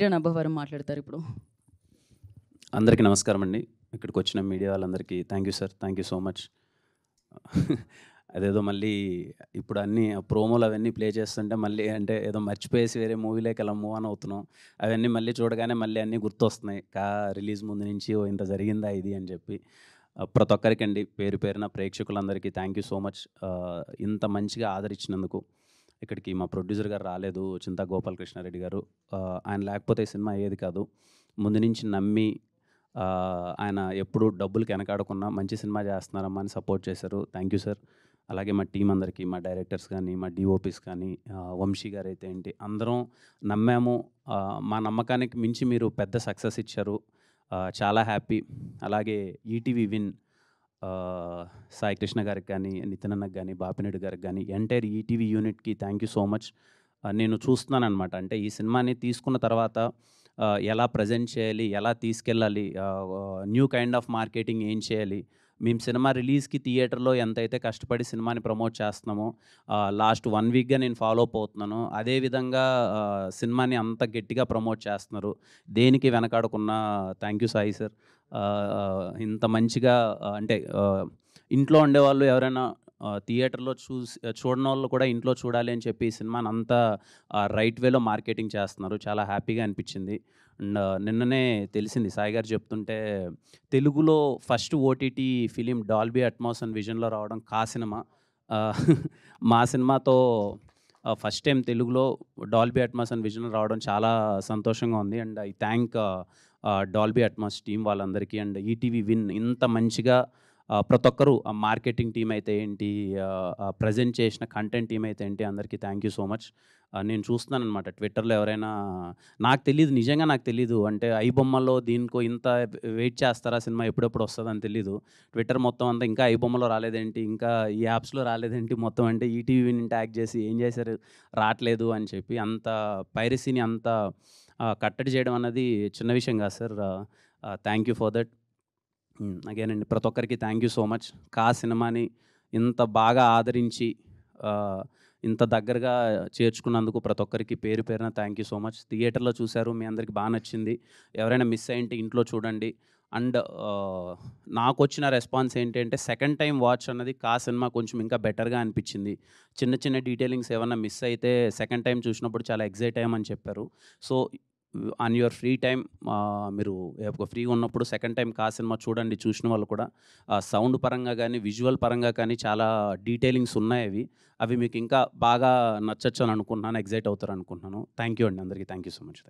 కిరణ్ అబ్బవరం మాట్లాడతారు ఇప్పుడు. అందరికీ నమస్కారం అండి. ఇక్కడికి వచ్చిన మీడియా వాళ్ళందరికీ thank you sir. Thank you so much. అదేదో మళ్ళీ ఇప్పుడు అన్నీ ప్రోమోలు అవన్నీ ప్లే చేస్తుంటే మళ్ళీ అంటే ఏదో మర్చిపోయేసి వేరే మూవీలోకి అలా మూవ్ ఆన్ అవుతున్నాం. అవన్నీ మళ్ళీ చూడగానే మళ్ళీ అన్నీ గుర్తొస్తున్నాయి. రిలీజ్ ముందు నుంచి ఓ ఇంత జరిగిందా ఇది అని చెప్పి. ప్రతి ఒక్కరికండి పేరు పేరున ప్రేక్షకులందరికీ థ్యాంక్ యూ సో మచ్. ఇంత మంచిగా ఆదరించినందుకు. ఇక్కడికి మా ప్రొడ్యూసర్ గారు రాలేదు, చింతా గోపాలకృష్ణారెడ్డి గారు. ఆయన లేకపోతే ఈ సినిమా అయ్యేది కాదు. ముందు నుంచి నమ్మి ఆయన ఎప్పుడు డబ్బులకి వెనకాడకుండా మంచి సినిమా చేస్తున్నారమ్మా అని సపోర్ట్ చేశారు. Thank you sir. అలాగే మా టీం అందరికీ, మా డైరెక్టర్స్ కానీ, మా డిఓపీస్ కానీ, వంశీ గారు అయితే ఏంటి, అందరం నమ్మాము. మా నమ్మకానికి మించి మీరు పెద్ద సక్సెస్ ఇచ్చారు. చాలా హ్యాపీ. అలాగే ఈటీవీ విన్ సాయి కృష్ణ గారికి కానీ, నితిన్ అన్నకి కానీ, బాపినెడ్డి గారికి కానీ, ఎంటైర్ ఈటీవీ యూనిట్కి థ్యాంక్ యూ సో మచ్. నేను చూస్తున్నాను అనమాట. అంటే ఈ సినిమాని తీసుకున్న తర్వాత ఎలా ప్రజెంట్ చేయాలి, ఎలా తీసుకెళ్ళాలి, న్యూ కైండ్ ఆఫ్ మార్కెటింగ్ ఏం చేయాలి. మేము సినిమా రిలీజ్కి థియేటర్లో ఎంతైతే కష్టపడి సినిమాని ప్రమోట్ చేస్తున్నామో లాస్ట్ 1 వీక్గా నేను ఫాలో అప్ అవుతున్నాను. అదేవిధంగా సినిమాని అంత గట్టిగా ప్రమోట్ చేస్తున్నారు. దేనికి వెనకాడకున్నా థ్యాంక్ యూ సాయి సార్. ఇంత మంచిగా అంటే ఇంట్లో ఉండేవాళ్ళు ఎవరైనా థియేటర్లో చూడని వాళ్ళు కూడా ఇంట్లో చూడాలి అని చెప్పి ఈ సినిమాని అంతా రైట్ వేలో మార్కెటింగ్ చేస్తున్నారు. చాలా హ్యాపీగా అనిపించింది. అండ్ నిన్ననే తెలిసింది సాయి గారు చెప్తుంటే, తెలుగులో first OTT film Dolby Atmos and విజన్లో రావడం సినిమా. మా సినిమాతో ఫస్ట్ టైం తెలుగులో డాల్బీ అట్మాస్ అండ్ విజన్లో రావడం చాలా సంతోషంగా ఉంది. And I thank Dolby Atmos team వాళ్ళందరికీ. అండ్ ఈటీవీ విన్ ఇంత మంచిగా ప్రతి ఒక్కరు మార్కెటింగ్ టీం అయితే ఏంటి, ప్రజెంట్ చేసిన కంటెంట్ టీం అయితే ఏంటి, అందరికీ థ్యాంక్ యూ సో మచ్. నేను చూస్తున్నాను అనమాట ట్విట్టర్లో ఎవరైనా, నాకు తెలీదు, నిజంగా నాకు తెలీదు. అంటే ఐబొమ్మలో దీనికో ఇంత వెయిట్ చేస్తారా, సినిమా ఎప్పుడెప్పుడు వస్తుందని తెలీదు. ట్విట్టర్ మొత్తం అంతా ఇంకా ఐబొమ్మలో రాలేదేంటి, ఇంకా ఈ యాప్స్లో రాలేదేంటి, మొత్తం అంటే ఈటీవీని ట్యాగ్ చేసి ఏం చేశారు రావట్లేదు అని చెప్పి అంత పైరసీని అంత కట్టడి చేయడం అన్నది చిన్న విషయం కాదు sir. Thank you for that. Again అండి, ప్రతి ఒక్కరికి థ్యాంక్ యూ సో మచ్. సినిమాని ఇంత బాగా ఆదరించి ఇంత దగ్గరగా చేర్చుకున్నందుకు ప్రతి ఒక్కరికి పేరు పేరున థ్యాంక్ యూ సో మచ్. థియేటర్లో చూశారు, మీ అందరికి బాగా నచ్చింది. ఎవరైనా మిస్ అయ్యింటే ఇంట్లో చూడండి. అండ్ నాకు వచ్చిన రెస్పాన్స్ ఏంటంటే, సెకండ్ టైం వాచ్ అన్నది సినిమా కొంచెం ఇంకా బెటర్గా అనిపించింది. చిన్న చిన్న డీటెయిలింగ్స్ ఏమన్నా మిస్ అయితే సెకండ్ టైం చూసినప్పుడు చాలా ఎగ్జైట్ అయ్యామని చెప్పారు. So on your free time మీరు ఫ్రీగా ఉన్నప్పుడు సెకండ్ టైం సినిమా చూడండి. చూసిన వాళ్ళు కూడా సౌండ్ పరంగా కానీ, విజువల్ పరంగా కానీ చాలా డీటెయిలింగ్స్ ఉన్నాయి. అవి మీకు ఇంకా బాగా నచ్చచ్చు అని అనుకుంటున్నాను, ఎగ్జైట్ అవుతారు అనుకుంటున్నాను. థ్యాంక్ యూ అండి అందరికీ. Thank you so much.